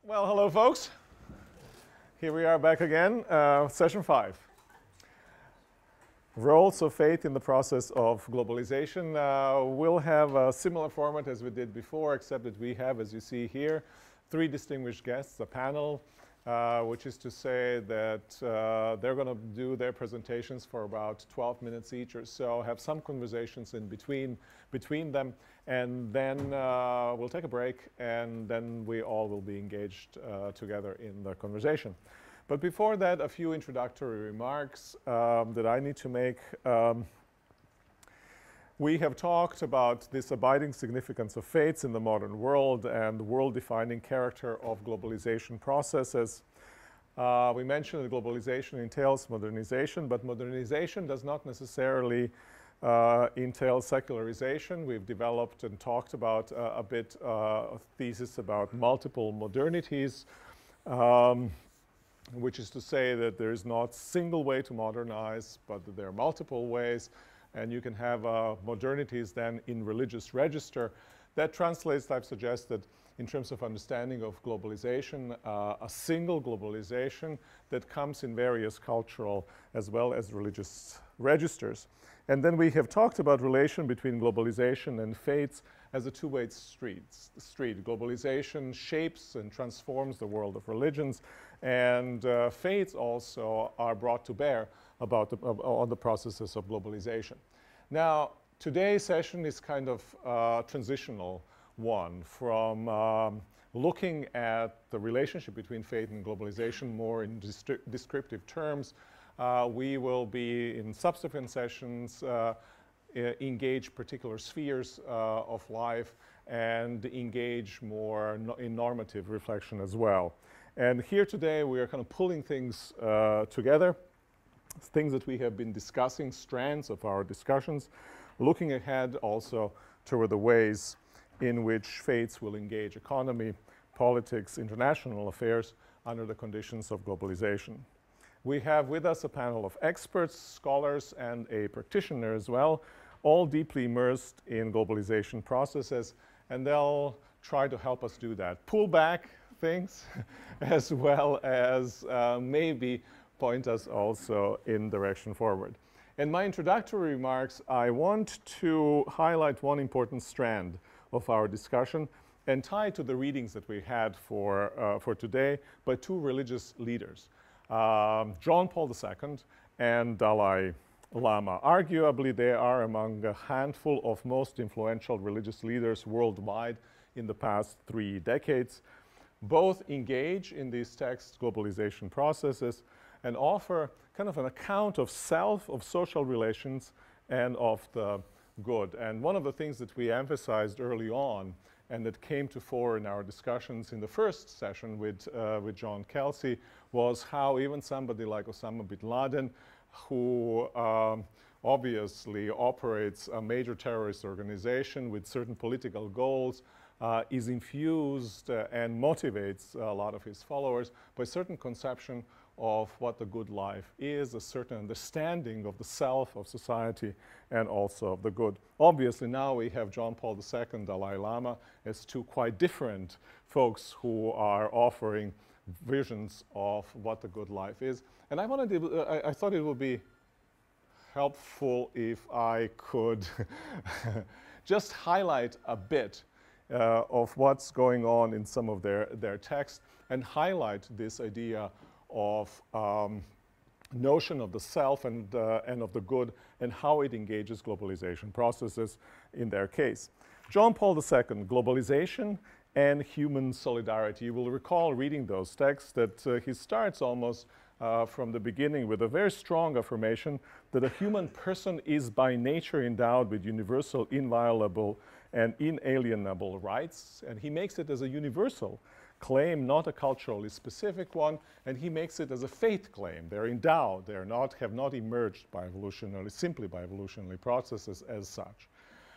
Well, hello, folks. Here we are back again, session 5. Roles of faith in the process of globalization. We'll have a similar format as we did before, except that we have, as you see here, 3 distinguished guests, a panel, which is to say that they're going to do their presentations for about 12 minutes each or so, have some conversations in between them, and then we'll take a break, and then we all will be engaged together in the conversation. But before that, a few introductory remarks that I need to make. We have talked about this abiding significance of faiths in the modern world and the world-defining character of globalization processes. We mentioned that globalization entails modernization, but modernization does not necessarily entail secularization. We've developed and talked about a bit a thesis about multiple modernities, which is to say that there is not a single way to modernize, but that there are multiple ways. And you can have modernities then in religious register. That translates, I've suggested, in terms of understanding of globalization, a single globalization that comes in various cultural as well as religious registers. And then we have talked about relation between globalization and faiths as a two-way street. Globalization shapes and transforms the world of religions, and faiths also are brought to bear on the processes of globalization. Now, today's session is kind of a transitional one from looking at the relationship between faith and globalization more in descriptive terms. We will be, in subsequent sessions, engage particular spheres of life and engage more in normative reflection as well. And here today we are kind of pulling things together, things that we have been discussing, strands of our discussions, looking ahead also toward the ways in which faiths will engage economy, politics, international affairs under the conditions of globalization. We have with us a panel of experts, scholars, and a practitioner as well, all deeply immersed in globalization processes, and they'll try to help us do that. Pull back things as well as maybe point us also in direction forward. In my introductory remarks, I want to highlight one important strand of our discussion and tie to the readings that we had for today by 2 religious leaders, John Paul II and Dalai Lama. Arguably, they are among a handful of most influential religious leaders worldwide in the past 3 decades. Both engage in these text globalization processes and offer kind of an account of self, of social relations, and of the good. And one of the things that we emphasized early on and that came to fore in our discussions in the first session with John Kelsey was how even somebody like Osama bin Laden, who obviously operates a major terrorist organization with certain political goals, is infused and motivates a lot of his followers by a certain conception of what the good life is, a certain understanding of the self, of society, and also of the good. Obviously, now we have John Paul II, Dalai Lama, as 2 quite different folks who are offering visions of what the good life is. And I thought it would be helpful if I could just highlight a bit of what's going on in some of their texts and highlight this idea of notion of the self and of the good and how it engages globalization processes in their case. John Paul II, Globalization and Human Solidarity. You will recall reading those texts that he starts almost from the beginning with a very strong affirmation that a human person is by nature endowed with universal, inviolable, and inalienable rights, and he makes it as a universal claim, not a culturally specific one, and he makes it as a faith claim. They're endowed, have not emerged by simply by evolutionary processes as such.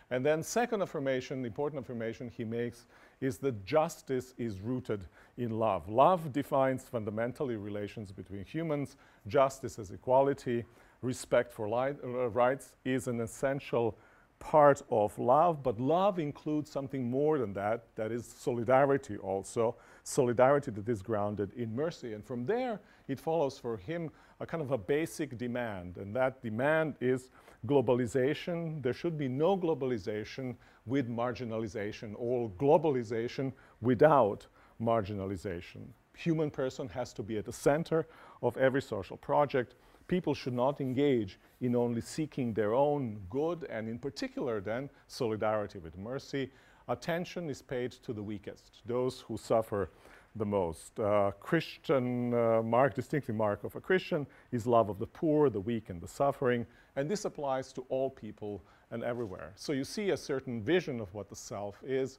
And then second affirmation, the important affirmation he makes is that justice is rooted in love. Love defines fundamentally relations between humans. Justice as equality, respect for rights is an essential part of love, but love includes something more than that, that is solidarity also, solidarity that is grounded in mercy. And from there, it follows for him a kind of a basic demand, and that demand is globalization. There should be no globalization with marginalization, or globalization without marginalization. Human person has to be at the center of every social project. People should not engage in only seeking their own good, and in particular then solidarity with mercy. Attention is paid to the weakest, those who suffer the most. Christian mark, distinctive mark of a Christian is love of the poor, the weak, and the suffering, and this applies to all people and everywhere. So you see a certain vision of what the self is,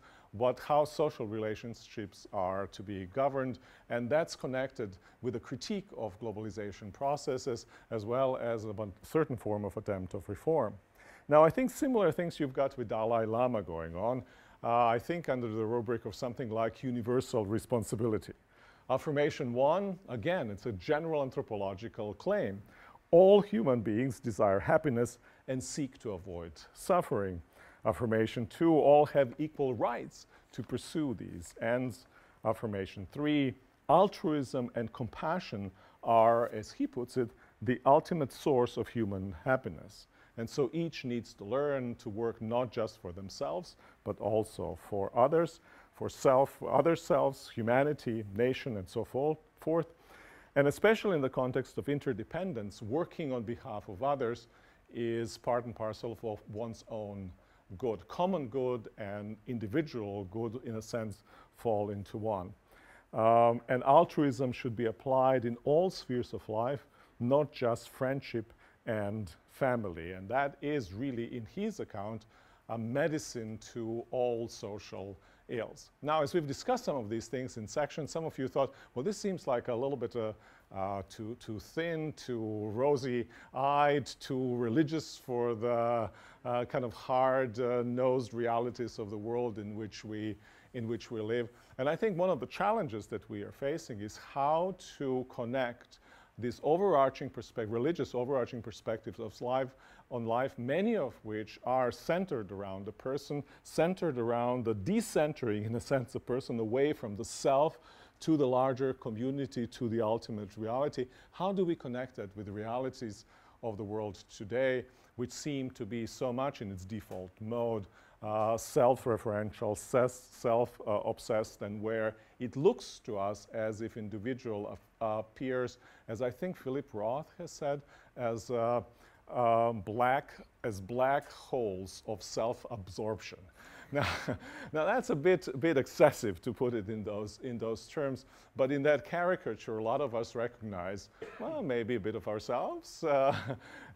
how social relationships are to be governed, and that's connected with a critique of globalization processes as well as a certain form of attempt of reform. Now, I think similar things you've got with Dalai Lama going on, I think under the rubric of something like universal responsibility. Affirmation 1, again, it's a general anthropological claim. All human beings desire happiness and seek to avoid suffering. Affirmation 2, all have equal rights to pursue these ends. Affirmation 3, altruism and compassion are, as he puts it, the ultimate source of human happiness. And so each needs to learn to work not just for themselves, but also for others, for other selves, humanity, nation, and so forth. And especially in the context of interdependence, working on behalf of others is part and parcel of one's own good. Common good and individual good, in a sense, fall into one. And altruism should be applied in all spheres of life, not just friendship and family. And that is really, in his account, a medicine to all social ills. Now, as we've discussed some of these things in sections, some of you thought, well, this seems like a little bit too thin, too rosy-eyed, too religious for the kind of hard-nosed realities of the world in which we live. And I think one of the challenges that we are facing is how to connect these overarching religious overarching perspectives of life, many of which are centered around the person, centered around the decentering, in a sense, the person away from the self to the larger community, to the ultimate reality. How do we connect that with the realities of the world today, which seem to be so much in its default mode, self-referential, self-obsessed, and where it looks to us as if individual appears, as I think Philip Roth has said, as black holes of self-absorption. Now that's a bit excessive to put it in those terms, but in that caricature, a lot of us recognize, well, maybe a bit of ourselves,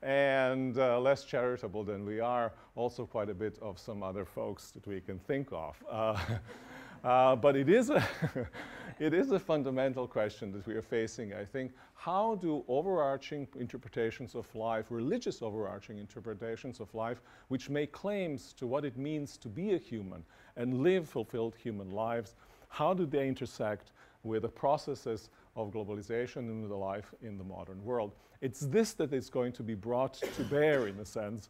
and less charitable than we are, also quite a bit of some other folks that we can think of. But it is a fundamental question that we are facing, I think. How do overarching interpretations of life, religious overarching interpretations of life, which make claims to what it means to be a human and live fulfilled human lives, how do they intersect with the processes of globalization and the life in the modern world? It's this that is going to be brought to bear, in a sense,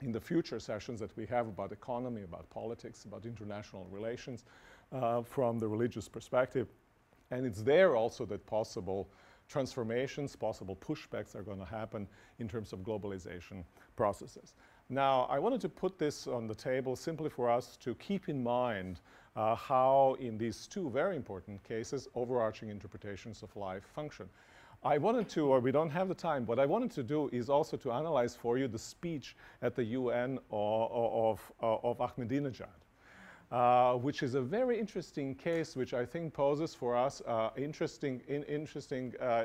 in the future sessions that we have about economy, about politics, about international relations from the religious perspective. And it's there also that possible transformations, possible pushbacks are going to happen in terms of globalization processes. Now, I wanted to put this on the table simply for us to keep in mind how in these two very important cases, overarching interpretations of life function. I wanted to, or we don't have the time, what I wanted to do is also to analyze for you the speech at the UN of Ahmadinejad, which is a very interesting case, which I think poses for us interesting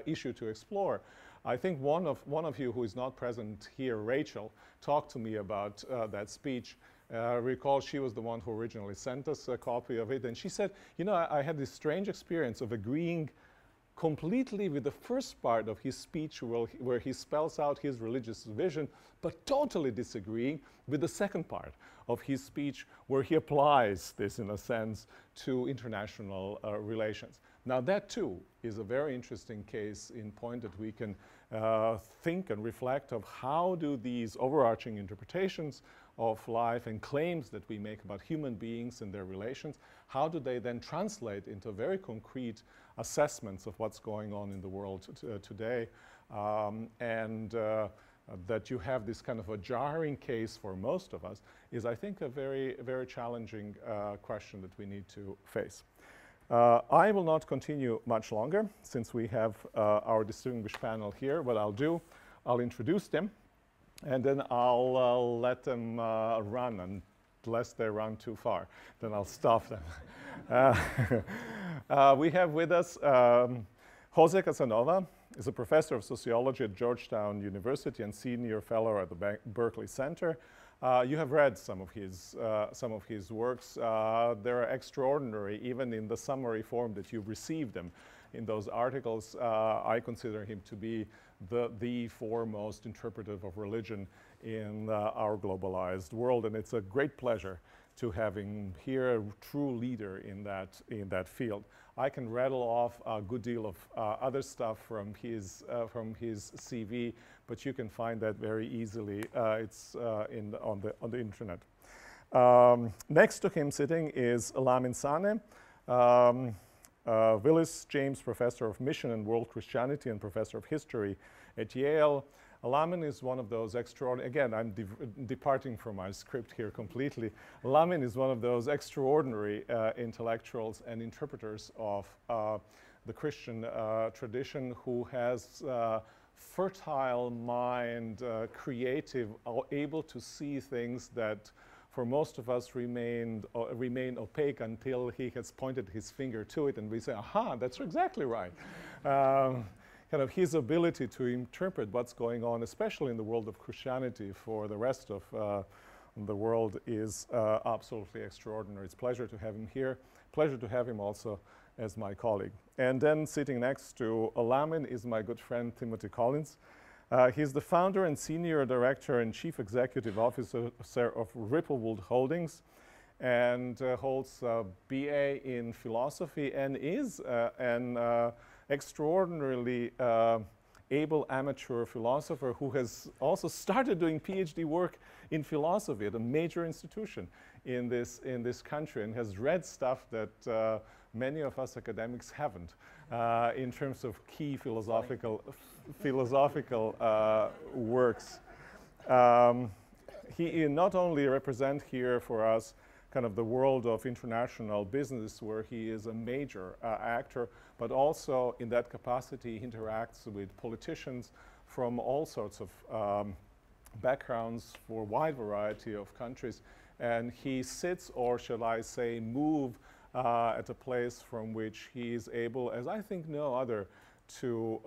issue to explore. I think one of you who is not present here, Rachel, talked to me about that speech. Recall she was the one who originally sent us a copy of it, and she said, you know, I had this strange experience of agreeing completely with the first part of his speech where he spells out his religious vision, but totally disagreeing with the second part of his speech where he applies this, in a sense, to international relations. Now that too is a very interesting case in point that we can think and reflect of how do these overarching interpretations of life and claims that we make about human beings and their relations, how do they then translate into very concrete assessments of what's going on in the world today? That you have this kind of a jarring case for most of us is, I think, a very, very challenging question that we need to face. I will not continue much longer since we have our distinguished panel here. What I'll do, I'll introduce them and then I'll let them run, unless they run too far. Then I'll stop them. We have with us JosãCasanova. Is a professor of sociology at Georgetown University and senior fellow at the Berkeley Center. You have read some of his works. They're extraordinary, even in the summary form that you've received them in those articles. I consider him to be the foremost interpretive of religion in our globalized world, and it's a great pleasure to have him here, a true leader in that field. I can rattle off a good deal of other stuff from his CV, but you can find that very easily. It's on the internet. Next to him sitting is Lamin Sanneh, Willis James Professor of Mission and World Christianity and Professor of History at Yale. Lamin is one of those extraordinary, again, I'm departing from my script here completely. Lamin is one of those extraordinary intellectuals and interpreters of the Christian tradition, who has fertile mind, creative, able to see things that for most of us remain opaque until he has pointed his finger to it and we say, aha, that's exactly right. Kind of his ability to interpret what's going on, especially in the world of Christianity, for the rest of the world is absolutely extraordinary. It's a pleasure to have him here. Pleasure to have him also as my colleague. And then sitting next to Lamin is my good friend Timothy Collins. He's the founder and senior director and chief executive officer of Ripplewood Holdings, and holds a BA in philosophy and is an extraordinarily able amateur philosopher who has also started doing PhD work in philosophy at a major institution in this country, and has read stuff that many of us academics haven't in terms of key philosophical works. He not only represents here for us kind of the world of international business, where he is a major actor, but also in that capacity he interacts with politicians from all sorts of backgrounds for a wide variety of countries. And he sits, or shall I say move, at a place from which he is able, as I think no other, to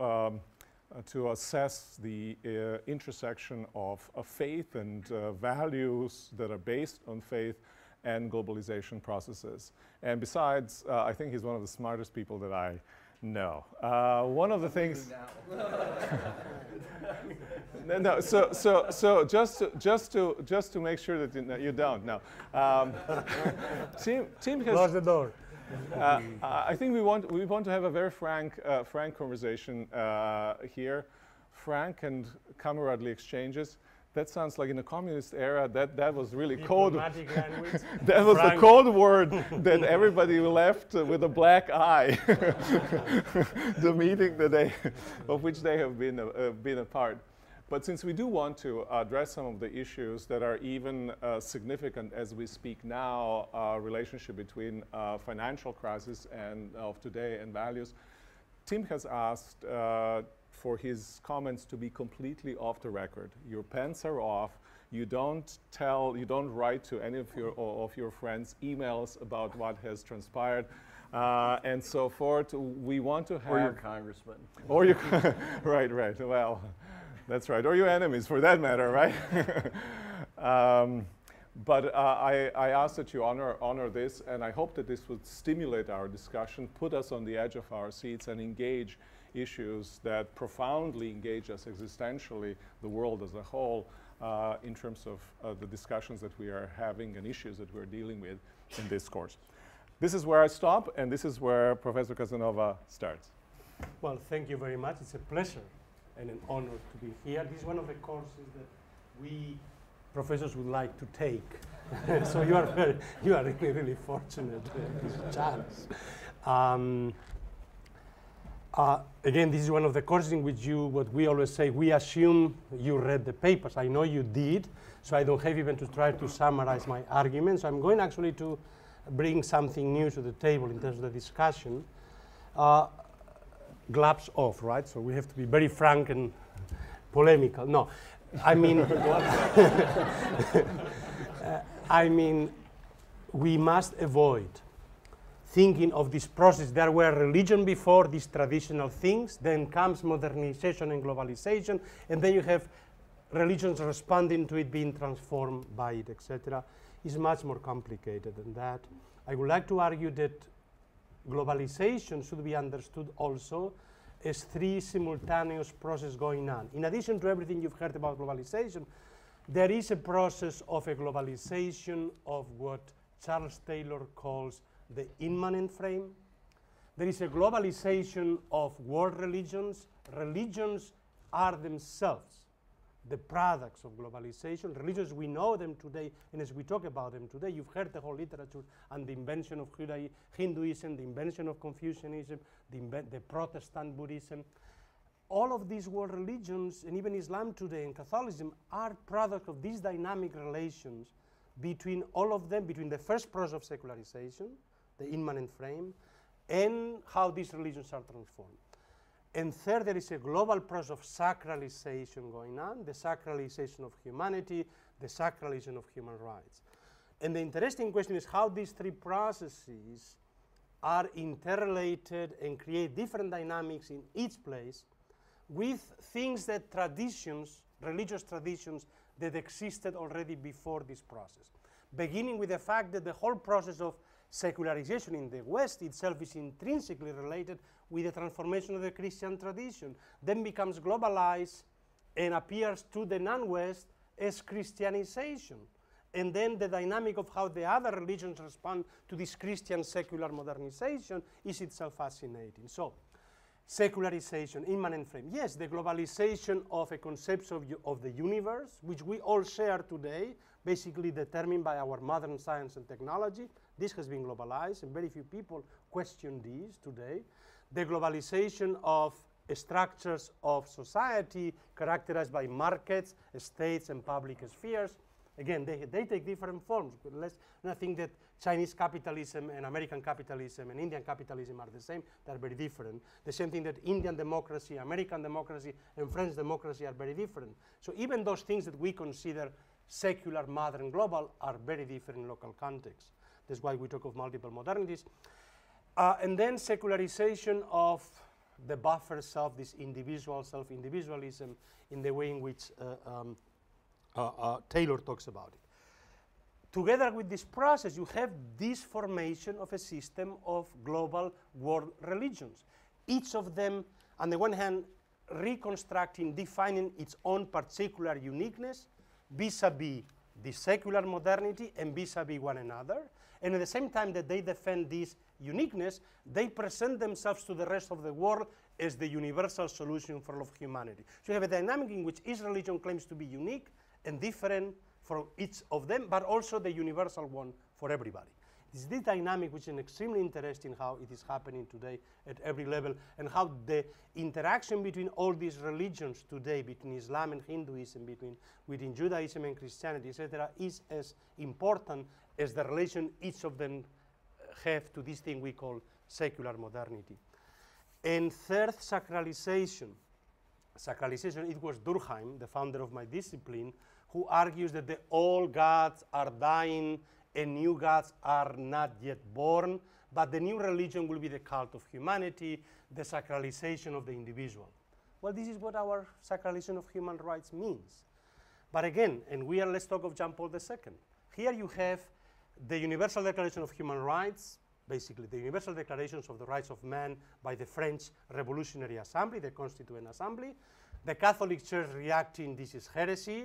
assess the intersection of faith and values that are based on faith and globalization processes. And besides, I think he's one of the smartest people that I know. One of the things. No. So just to make sure that you don't. No. Tim has. Close the door. I think we want to have a very frank conversation here, frank and camaraderie exchanges. That sounds like in the communist era, that was really code. That was the code word that everybody left with a black eye. The meeting of which they have been a part. But since we do want to address some of the issues that are even significant as we speak now, relationship between financial crisis and of today and values, Tim has asked for his comments to be completely off the record. Your pens are off. You don't write to any of your friends emails about what has transpired, and so forth. We want to have. Or your congressman. Or your right. Well, that's right. Or your enemies, for that matter, right? But I ask that you honor this, and I hope that this would stimulate our discussion, put us on the edge of our seats, and engage issues that profoundly engage us existentially, the world as a whole, in terms of the discussions that we are having and issues that we're dealing with in this course. This is where I stop, and this is where Professor Casanova starts. Well, thank you very much. It's a pleasure and an honor to be here. This is one of the courses that we professors would like to take. So you are really, really fortunate this chance. Again, this is one of the courses in which what we always say, we assume you read the papers. I know you did, so I don't have even to try to summarize my arguments. So I'm going actually to bring something new to the table in terms of the discussion. Gloves off, right? So we have to be very frank and polemical. No, I mean, I mean, we must avoid thinking of this process. There were religion before, these traditional things, then comes modernization and globalization, and then you have religions responding to it, being transformed by it, etc. It's much more complicated than that. I would like to argue that globalization should be understood also as three simultaneous processes going on. In addition to everything you've heard about globalization, there is a process of a globalization of what Charles Taylor calls the immanent frame. There is a globalization of world religions. Religions are themselves the products of globalization. Religions, we know them today, and as we talk about them today, you've heard the whole literature on the invention of Hinduism, the invention of Confucianism, the Protestant Buddhism. All of these world religions, and even Islam today and Catholicism, are products of these dynamic relations between all of them, between the first process of secularization, the immanent frame, and how these religions are transformed. And third, there is a global process of sacralization going on, the sacralization of humanity, the sacralization of human rights. And the interesting question is how these three processes are interrelated and create different dynamics in each place with things that traditions, religious traditions, that existed already before this process. Beginning with the fact that the whole process of secularization in the West itself is intrinsically related with the transformation of the Christian tradition, then becomes globalized and appears to the non-West as Christianization. And then the dynamic of how the other religions respond to this Christian secular modernization is itself fascinating. So, secularization, immanent frame. Yes, the globalization of a concept of the universe, which we all share today, basically determined by our modern science and technology. This has been globalized, and very few people question these today. The globalization of structures of society characterized by markets, states, and public spheres. Again, they take different forms. But let's not think that Chinese capitalism and American capitalism and Indian capitalism are the same. They're very different. The same thing that Indian democracy, American democracy, and French democracy are very different. So even those things that we consider secular, modern, global are very different in local contexts. That's why we talk of multiple modernities. And then secularization of the buffer self, this individual self-individualism in the way in which Taylor talks about it. Together with this process, you have this formation of a system of global world religions. Each of them, on the one hand, reconstructing, defining its own particular uniqueness vis-a-vis the secular modernity and vis-a-vis one another. And at the same time that they defend this uniqueness, they present themselves to the rest of the world as the universal solution for all of humanity. So you have a dynamic in which each religion claims to be unique and different from each of them, but also the universal one for everybody. It's this dynamic which is extremely interesting how it is happening today at every level, and how the interaction between all these religions today, between Islam and Hinduism, within Judaism and Christianity, etc., is as important as the relation each of them have to this thing we call secular modernity. And third, sacralization. Sacralization, it was Durkheim, the founder of my discipline, who argues that the old gods are dying and new gods are not yet born, but the new religion will be the cult of humanity, the sacralization of the individual. Well, this is what our sacralization of human rights means. But again, and let's talk of Jean Paul II. Here you have the Universal Declaration of Human Rights, basically the Universal Declarations of the Rights of Man by the French Revolutionary Assembly, the Constituent Assembly. The Catholic Church reacting, this is heresy.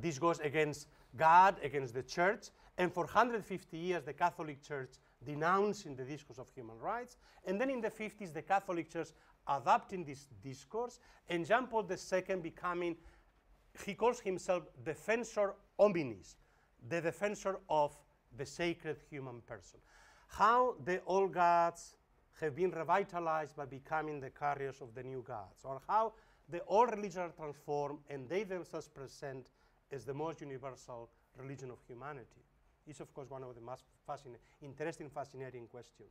This goes against God, against the Church. And for 150 years, the Catholic Church denouncing the discourse of human rights. And then in the 50s, the Catholic Church adopting this discourse. And Jean Paul II becoming, he calls himself defensor hominis, the defensor of the sacred human person. How the old gods have been revitalized by becoming the carriers of the new gods, or how the old religions are transformed and they themselves present as the most universal religion of humanity. Is of course one of the most interesting, fascinating questions.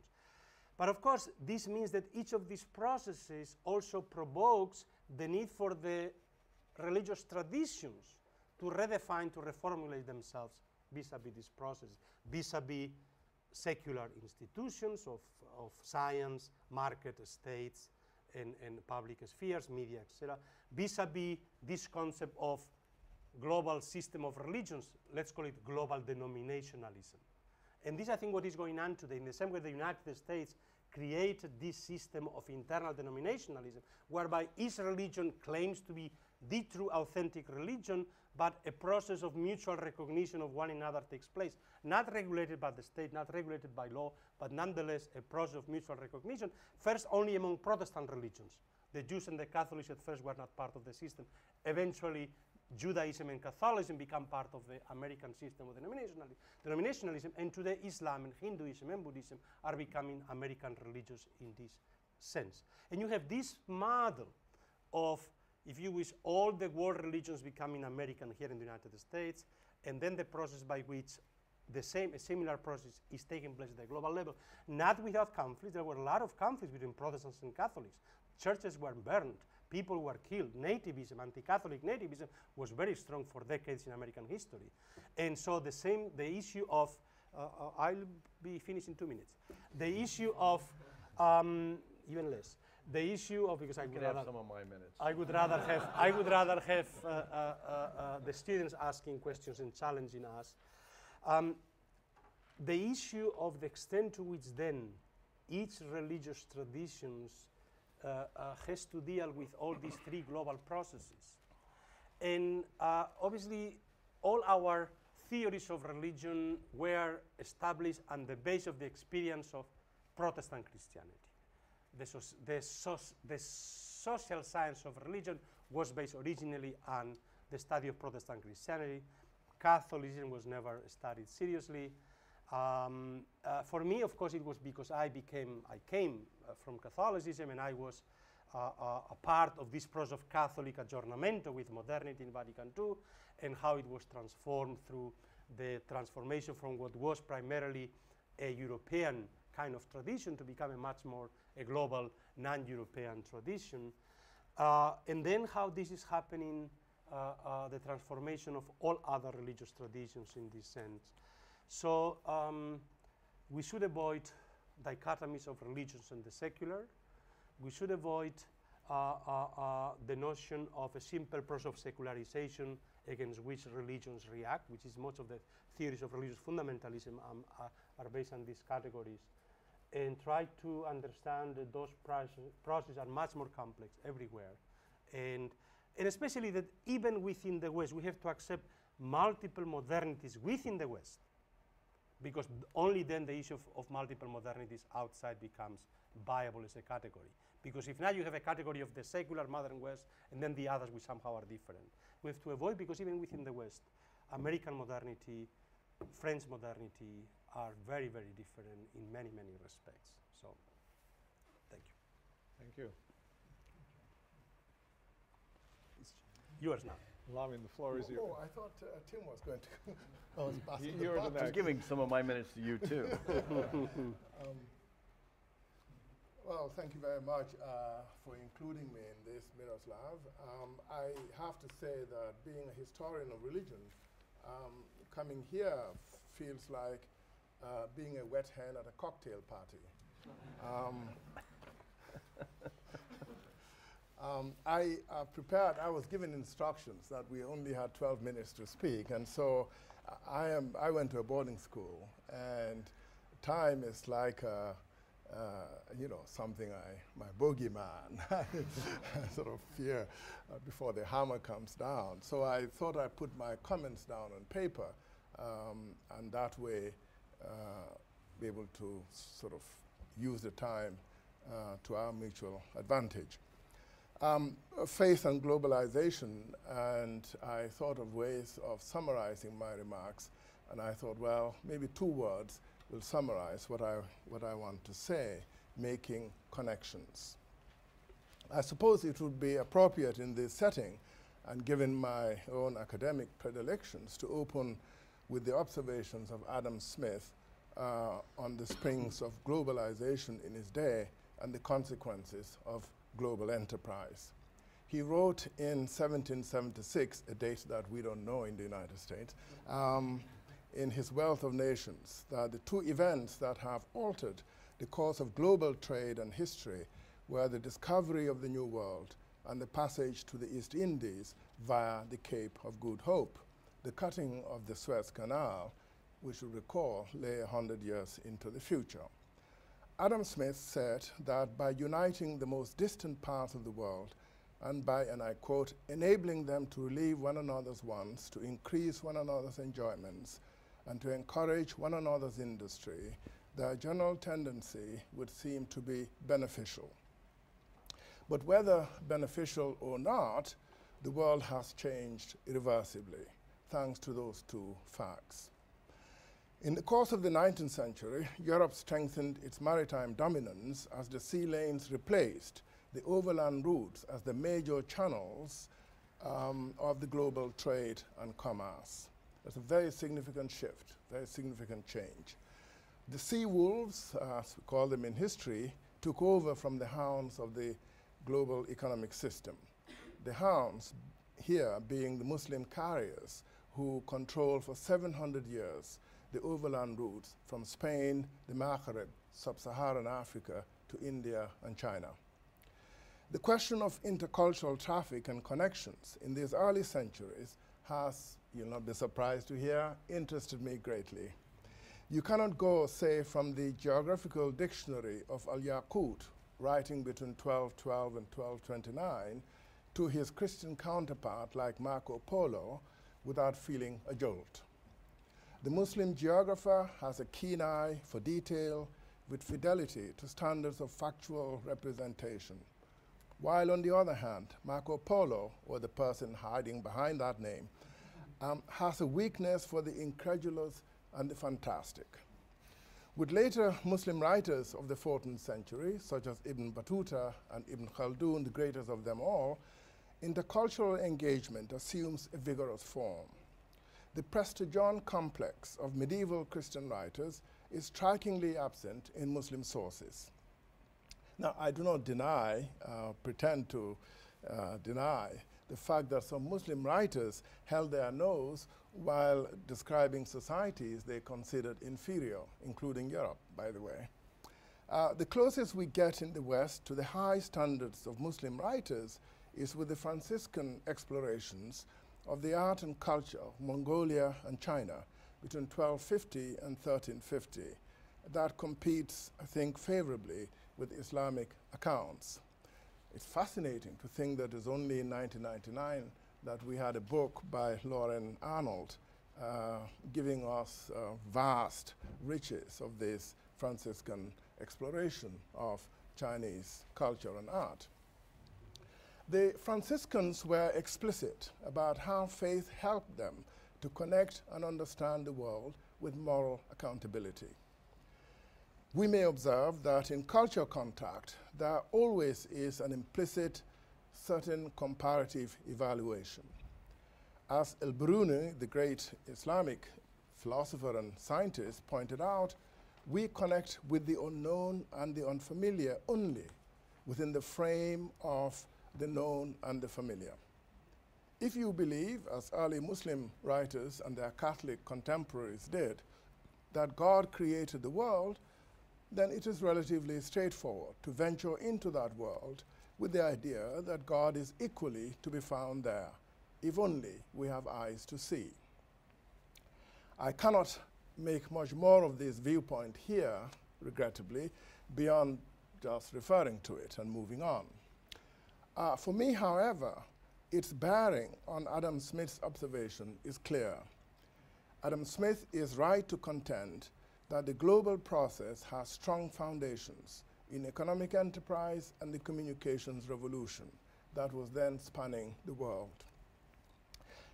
But of course, this means that each of these processes also provokes the need for the religious traditions to redefine, to reformulate themselves vis-a-vis this process, vis-a-vis secular institutions of science, market, states, and public spheres, media, etc., vis-a-vis this concept of global system of religions, let's call it global denominationalism. And this, I think, what is going on today, in the same way the United States created this system of internal denominationalism, whereby each religion claims to be the true authentic religion, but a process of mutual recognition of one another takes place, not regulated by the state, not regulated by law, but nonetheless a process of mutual recognition, first only among Protestant religions. The Jews and the Catholics at first were not part of the system. Eventually, Judaism and Catholicism become part of the American system of denominationalism, and today Islam and Hinduism and Buddhism are becoming American religions in this sense. And you have this model of, if you wish, all the world religions becoming American here in the United States, and then the process by which a similar process is taking place at the global level, not without conflicts. There were a lot of conflicts between Protestants and Catholics. Churches were burned, people were killed. Nativism, anti-Catholic nativism, was very strong for decades in American history. And so the issue of, I'll be finished in 2 minutes. The issue of, even less. The issue of, because I would rather have some of my minutes. I would rather have the students asking questions and challenging us. The issue of the extent to which then each religious traditions has to deal with all these three global processes. And obviously, all our theories of religion were established on the base of the experience of Protestant Christianity. The social science of religion was based originally on the study of Protestant Christianity. Catholicism was never studied seriously. For me, of course, it was because I came from Catholicism, and I was a part of this process of Catholic aggiornamento with modernity in Vatican II, and how it was transformed through the transformation from what was primarily a European kind of tradition to become a much more a global non-European tradition. And then how this is happening, the transformation of all other religious traditions in this sense. So we should avoid dichotomies of religions and the secular. We should avoid the notion of a simple process of secularization against which religions react, which is much of the theories of religious fundamentalism are based on these categories, and try to understand that those processes are much more complex everywhere. And especially that even within the West, we have to accept multiple modernities within the West, because only then the issue of multiple modernities outside becomes viable as a category. Because if now you have a category of the secular modern West, and then the others which somehow are different. We have to avoid, because even within the West, American modernity, French modernity are very, very different in many, many respects. So, thank you. Thank you. It's yours now. Lamin, the floor is yours. Oh, I thought Tim was going to. I was passing You're the the next. I was giving some of my minutes to you, too. Well, thank you very much for including me in this, Miroslav. I have to say that being a historian of religion, coming here feels like being a wet hen at a cocktail party. I prepared, I was given instructions that we only had 12 minutes to speak, and so I went to a boarding school, and time is like you know, something my boogeyman, I sort of fear before the hammer comes down. So I thought I'd put my comments down on paper, and that way be able to sort of use the time to our mutual advantage. Faith and globalization, and I thought of ways of summarizing my remarks, and I thought, well, maybe 2 words will summarize what I want to say: making connections. I suppose it would be appropriate in this setting, and given my own academic predilections, to open with the observations of Adam Smith on the springs of globalization in his day and the consequences of global enterprise. He wrote in 1776, a date that we don't know in the United States, in his Wealth of Nations, that the 2 events that have altered the course of global trade and history were the discovery of the New World and the passage to the East Indies via the Cape of Good Hope. The cutting of the Suez Canal, we should recall, lay 100 years into the future. Adam Smith said that by uniting the most distant parts of the world and by, and I quote, enabling them to relieve one another's wants, to increase one another's enjoyments, and to encourage one another's industry, their general tendency would seem to be beneficial. But whether beneficial or not, the world has changed irreversibly, thanks to those 2 facts. In the course of the 19th century, Europe strengthened its maritime dominance as the sea lanes replaced the overland routes as the major channels of the global trade and commerce. That's a very significant shift, very significant change. The sea wolves, as we call them in history, took over from the hounds of the global economic system. The hounds here being the Muslim carriers who controlled for 700 years the overland routes from Spain, the Maghreb, sub-Saharan Africa to India and China. The question of intercultural traffic and connections in these early centuries has, you'll not be surprised to hear, interested me greatly. You cannot go, say, from the Geographical Dictionary of Al-Yaqut, writing between 1212 and 1229, to his Christian counterpart like Marco Polo without feeling a jolt. The Muslim geographer has a keen eye for detail with fidelity to standards of factual representation, while on the other hand, Marco Polo, or the person hiding behind that name, has a weakness for the incredulous and the fantastic. With later Muslim writers of the 14th century, such as Ibn Battuta and Ibn Khaldun, the greatest of them all, intercultural engagement assumes a vigorous form. The Prestigion complex of medieval Christian writers is strikingly absent in Muslim sources. Now, I do not deny, pretend to deny, the fact that some Muslim writers held their nose while describing societies they considered inferior, including Europe, by the way. The closest we get in the West to the high standards of Muslim writers is with the Franciscan explorations of the art and culture of Mongolia and China between 1250 and 1350. That competes, I think, favorably with Islamic accounts. It's fascinating to think that it was only in 1999 that we had a book by Lauren Arnold giving us vast riches of this Franciscan exploration of Chinese culture and art. The Franciscans were explicit about how faith helped them to connect and understand the world with moral accountability. We may observe that in culture contact, there always is an implicit certain comparative evaluation. As El-Biruni, the great Islamic philosopher and scientist, pointed out, we connect with the unknown and the unfamiliar only within the frame of the known and the familiar. If you believe, as early Muslim writers and their Catholic contemporaries did, that God created the world, then it is relatively straightforward to venture into that world with the idea that God is equally to be found there, if only we have eyes to see. I cannot make much more of this viewpoint here, regrettably, beyond just referring to it and moving on. For me, however, its bearing on Adam Smith's observation is clear. Adam Smith is right to contend that the global process has strong foundations in economic enterprise and the communications revolution, that was then spanning the world.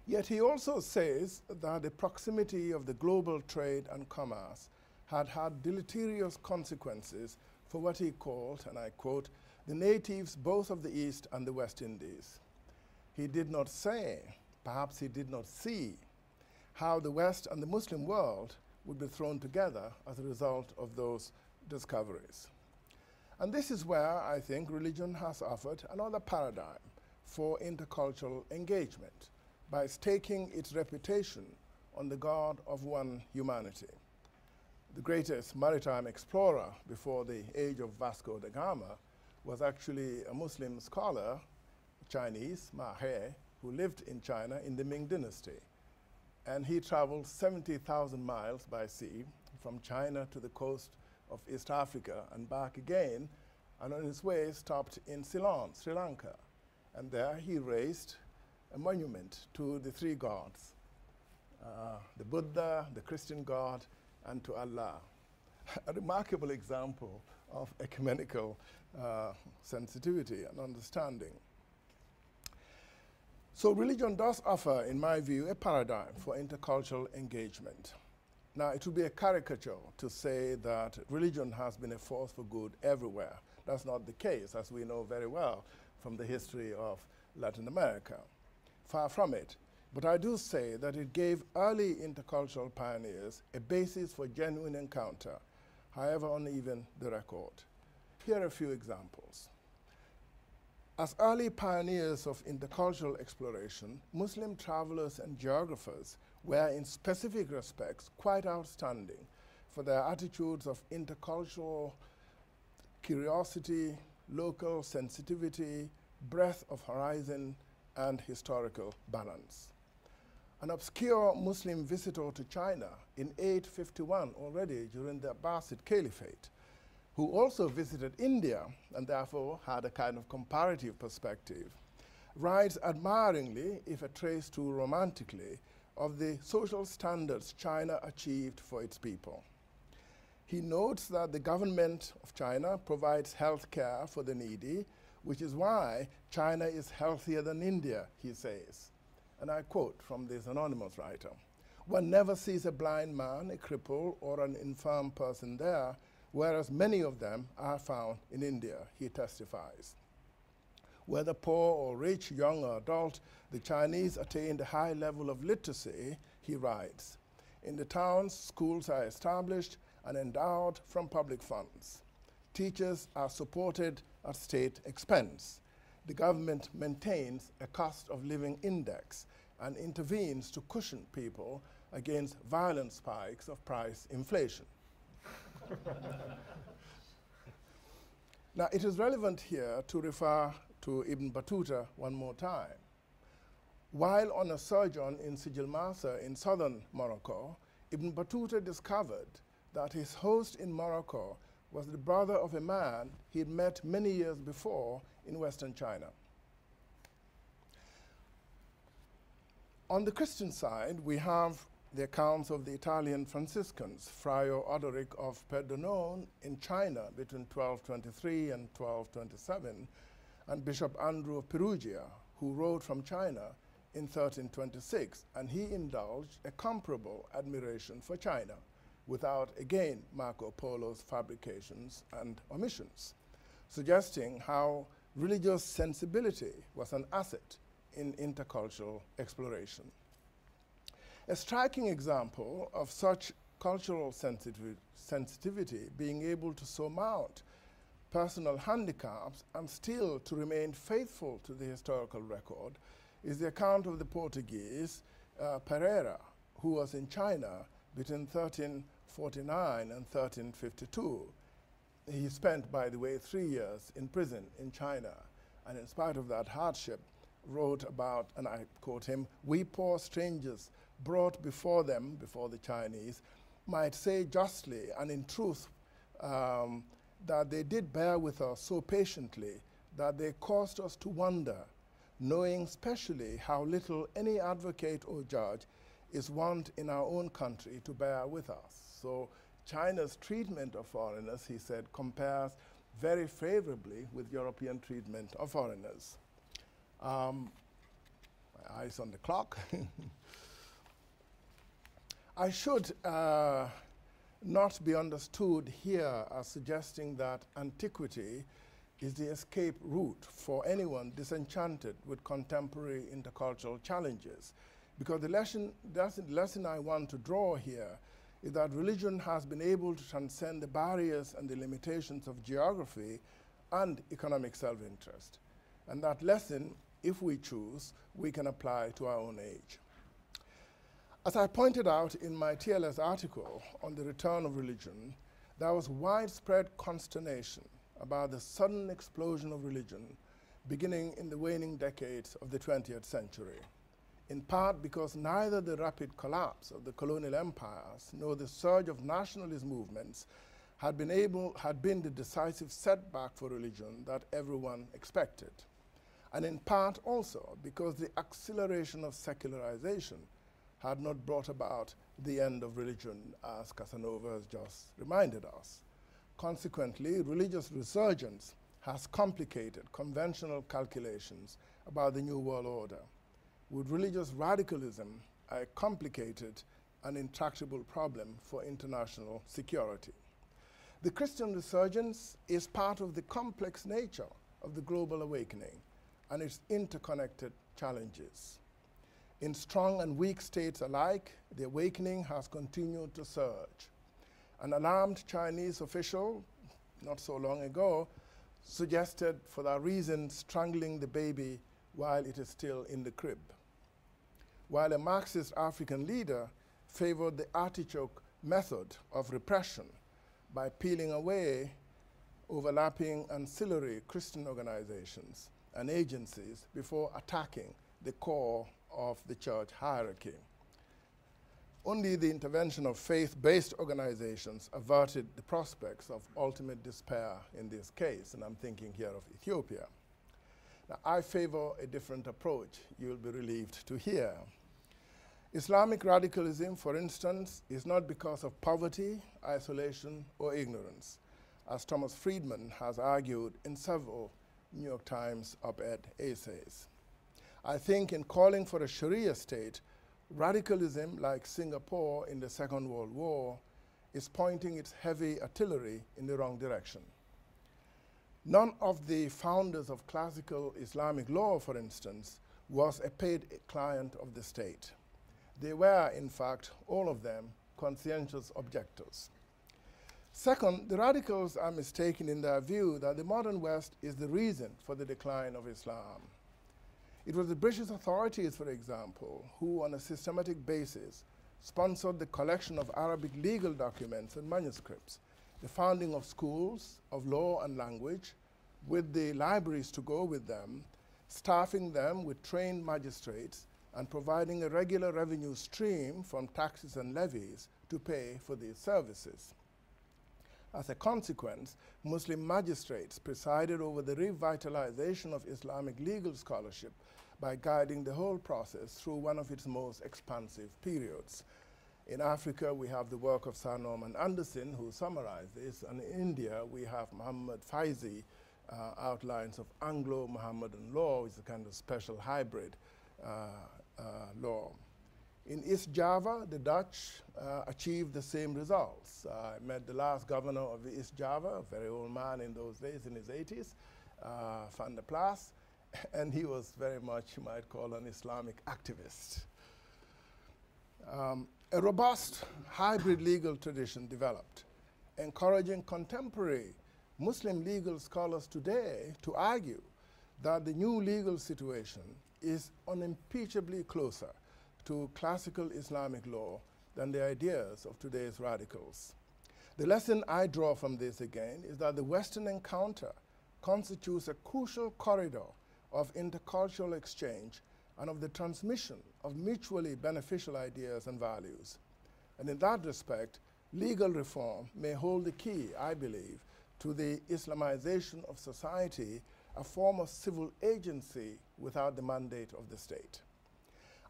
Yet he also says that the proximity of the global trade and commerce had had deleterious consequences for what he called, and I quote, the natives both of the East and the West Indies. He did not say, perhaps he did not see, how the West and the Muslim world would be thrown together as a result of those discoveries. And this is where I think religion has offered another paradigm for intercultural engagement by staking its reputation on the God of one humanity. The greatest maritime explorer before the age of Vasco da Gama was actually a Muslim scholar, Chinese, Ma He, who lived in China in the Ming Dynasty. And he traveled 70,000 miles by sea from China to the coast of East Africa and back again, and on his way stopped in Ceylon, Sri Lanka. And there he raised a monument to the three gods, the Buddha, the Christian God, and to Allah. A remarkable example of ecumenical sensitivity and understanding. So religion does offer, in my view, a paradigm for intercultural engagement. Now, it would be a caricature to say that religion has been a force for good everywhere. That's not the case, as we know very well from the history of Latin America. Far from it. But I do say that it gave early intercultural pioneers a basis for genuine encounter, however uneven the record. Here are a few examples. As early pioneers of intercultural exploration, Muslim travelers and geographers were in specific respects quite outstanding for their attitudes of intercultural curiosity, local sensitivity, breadth of horizon, and historical balance. An obscure Muslim visitor to China in 851 already during the Abbasid Caliphate, who also visited India and therefore had a kind of comparative perspective, writes admiringly, if a trace too romantically, of the social standards China achieved for its people. He notes that the government of China provides health care for the needy, which is why China is healthier than India, he says. And I quote from this anonymous writer, "One never sees a blind man, a cripple, or an infirm person there, whereas many of them are found in India," he testifies. Whether poor or rich, young or adult, the Chinese attained a high level of literacy, he writes. In the towns, schools are established and endowed from public funds. Teachers are supported at state expense. The government maintains a cost of living index and intervenes to cushion people against violent spikes of price inflation. Now, it is relevant here to refer to Ibn Battuta one more time. While on a sojourn in Sijil Masa in southern Morocco, Ibn Battuta discovered that his host in Morocco was the brother of a man he had met many years before in Western China. On the Christian side, we have the accounts of the Italian Franciscans, Friar Odoric of Perdonone in China between 1223 and 1227, and Bishop Andrew of Perugia, who wrote from China in 1326, and he indulged a comparable admiration for China, without, again, Marco Polo's fabrications and omissions, suggesting how religious sensibility was an asset in intercultural exploration. A striking example of such cultural sensitivity being able to surmount personal handicaps and still to remain faithful to the historical record is the account of the Portuguese Pereira, who was in China between 1349 and 1352. He spent, by the way, 3 years in prison in China, and in spite of that hardship, wrote about, and I quote him, "We poor strangers brought before them, before the Chinese, might say justly and in truth that they did bear with us so patiently that they caused us to wonder, knowing specially how little any advocate or judge is wont in our own country to bear with us." So China's treatment of foreigners, he said, compares very favorably with European treatment of foreigners. My eyes on the clock. I should not be understood here as suggesting that antiquity is the escape route for anyone disenchanted with contemporary intercultural challenges. Because the lesson I want to draw here is that religion has been able to transcend the barriers and the limitations of geography and economic self-interest. And that lesson, if we choose, we can apply to our own age. As I pointed out in my TLS article on the return of religion, there was widespread consternation about the sudden explosion of religion beginning in the waning decades of the 20th century, in part because neither the rapid collapse of the colonial empires nor the surge of nationalist movements had been the decisive setback for religion that everyone expected, and in part also because the acceleration of secularization had not brought about the end of religion, as Casanova has just reminded us. Consequently, religious resurgence has complicated conventional calculations about the New World Order, with religious radicalism a complicated and intractable problem for international security. The Christian resurgence is part of the complex nature of the global awakening and its interconnected challenges. In strong and weak states alike, the awakening has continued to surge. An alarmed Chinese official, not so long ago, suggested for that reason strangling the baby while it is still in the crib, while a Marxist African leader favored the artichoke method of repression by peeling away overlapping ancillary Christian organizations and agencies before attacking the core of the church hierarchy. Only the intervention of faith-based organizations averted the prospects of ultimate despair in this case, and I'm thinking here of Ethiopia. Now, I favor a different approach, you'll be relieved to hear. Islamic radicalism, for instance, is not because of poverty, isolation, or ignorance, as Thomas Friedman has argued in several New York Times op-ed essays. I think in calling for a Sharia state, radicalism, like Singapore in the Second World War, is pointing its heavy artillery in the wrong direction. None of the founders of classical Islamic law, for instance, was a paid client of the state. They were, in fact, all of them, conscientious objectors. Second, the radicals are mistaken in their view that the modern West is the reason for the decline of Islam. It was the British authorities, for example, who on a systematic basis sponsored the collection of Arabic legal documents and manuscripts, the founding of schools of law and language, with the libraries to go with them, staffing them with trained magistrates, and providing a regular revenue stream from taxes and levies to pay for these services. As a consequence, Muslim magistrates presided over the revitalization of Islamic legal scholarship by guiding the whole process through one of its most expansive periods. In Africa, we have the work of Sir Norman Anderson, who summarized this, and in India, we have Muhammad Faizi outlines of Anglo-Muhammadan law, which is a kind of special hybrid law. In East Java, the Dutch achieved the same results. I met the last governor of East Java, a very old man in those days, in his 80s, Van der Plas, and he was very much, you might call, an Islamic activist. A robust hybrid legal tradition developed, encouraging contemporary Muslim legal scholars today to argue that the new legal situation is unimpeachably closer to classical Islamic law than the ideas of today's radicals. The lesson I draw from this again is that the Western encounter constitutes a crucial corridor of intercultural exchange and of the transmission of mutually beneficial ideas and values. And in that respect, legal reform may hold the key, I believe, to the Islamization of society, a form of civil agency without the mandate of the state.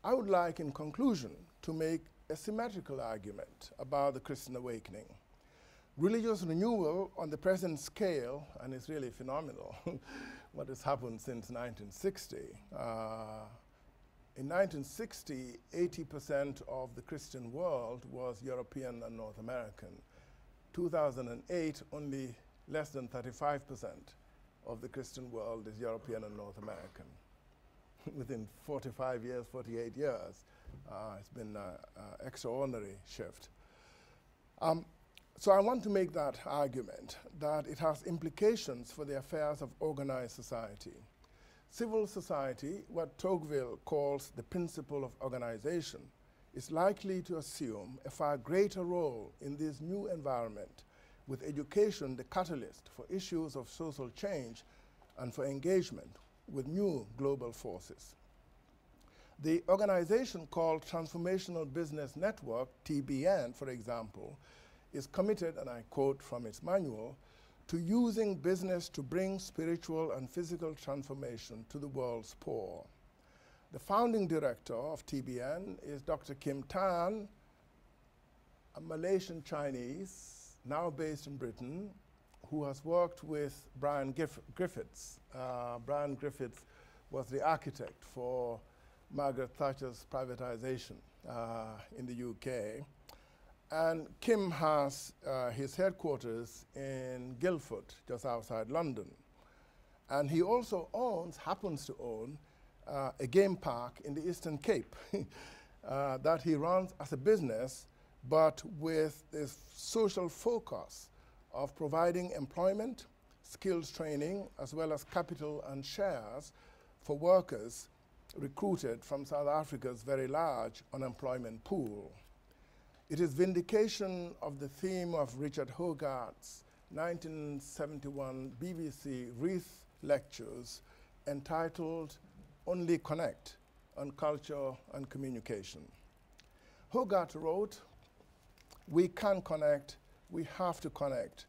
I would like, in conclusion, to make a symmetrical argument about the Christian awakening. Religious renewal on the present scale, and it's really phenomenal what has happened since 1960. In 1960, 80% of the Christian world was European and North American. 2008, only less than 35% of the Christian world is European and North American. Within 45 years, 48 years, it's been an extraordinary shift. So I want to make that argument that it has implications for the affairs of organized society. Civil society, what Tocqueville calls the principle of organization, is likely to assume a far greater role in this new environment, with education the catalyst for issues of social change and for engagement with new global forces. The organization called Transformational Business Network, TBN, for example, is committed, and I quote from its manual, to using business to bring spiritual and physical transformation to the world's poor. The founding director of TBN is Dr. Kim Tan, a Malaysian Chinese, now based in Britain, who has worked with Brian Griffiths. Brian Griffiths was the architect for Margaret Thatcher's privatization in the UK. And Kim has his headquarters in Guildford, just outside London. And he also happens to own, a game park in the Eastern Cape that he runs as a business, but with this social focus of providing employment, skills training, as well as capital and shares for workers recruited from South Africa's very large unemployment pool. It is vindication of the theme of Richard Hogarth's 1971 BBC Wreath lectures entitled Only Connect on Culture and Communication. Hogarth wrote, "We can connect, we have to connect,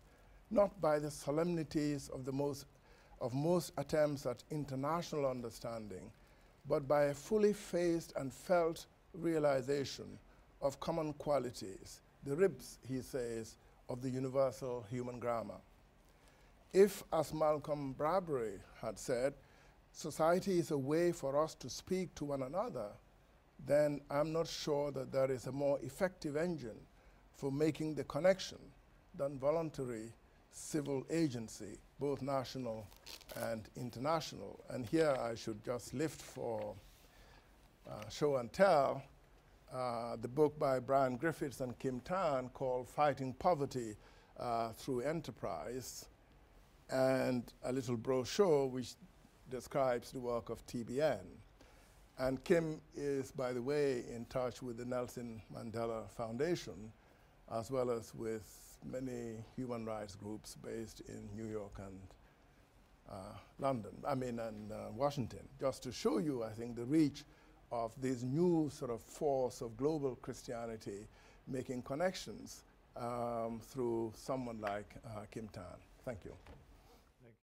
not by the solemnities of most attempts at international understanding, but by a fully faced and felt realization of common qualities, the ribs, he says, of the universal human grammar." If, as Malcolm Bradbury had said, society is a way for us to speak to one another, then I'm not sure that there is a more effective engine for making the connection than voluntary civil agency, both national and international. And here I should just lift for show and tell the book by Brian Griffiths and Kim Tan called Fighting Poverty Through Enterprise, and a little brochure which describes the work of TBN. And Kim is, by the way, in touch with the Nelson Mandela Foundation, as well as with many human rights groups based in New York and Washington, just to show you, I think, the reach of this new sort of force of global Christianity making connections through someone like Kim Tan. Thank you.